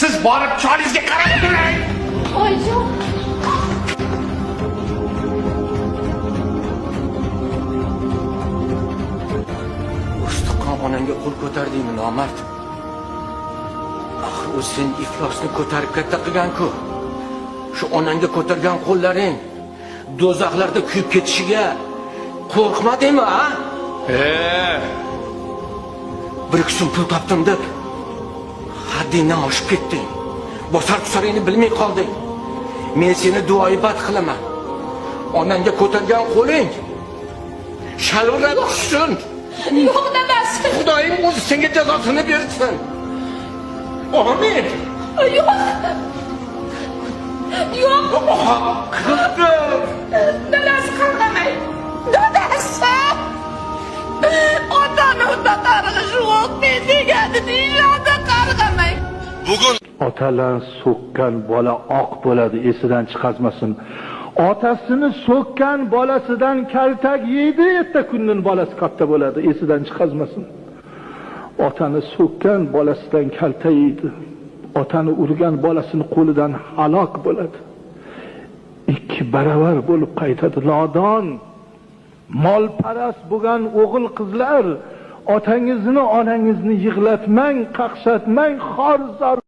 Siz borib cholingizga qarab turing. Oyijon. Ustiqqon onangga qo'l ko'tardingmi, nomard? Axir u sen iflosni ko'tarib katta qilgan-ku. Shu onangga ko'targan qo'llaring do'zaxlarda kuyib ketishiga qo'rqmadingmi, ha? Bir so'm pul topdim deb haddingdan oshib ketding. Bosar tusaringni bilmay qolding. Men seni duoibat qilaman. Onangga ko'targan qo'ling shalvirab tushsin. Yo'q demasi. Xudoyim o'zi senga jazosini bersin. Amin. Yo'q. Yo'q. Qizim. Dadasi qarg'amay. Dadasi. Otani qarg'ishi yo'q degani deyiladi, qarg'amay. Bugun Otalar so'kkan bola oq bo'ladi, esidan chiqazmasin. Otasini so'kkan bolasidan kaltak yeydi, erta kundan bolasi katta bo'ladi, esidan chiqazmasin. Otani so'kkan bolasidan kaltak yeydi. Otani urgan bolasini qo'lidan halok bo'ladi. Ikki baravar bo'lib qaytadi. Nodon, molparast bo'lgan o'g'il qizlar, otangizni, onangizni yig'latmang, qaqshatmang, xor zor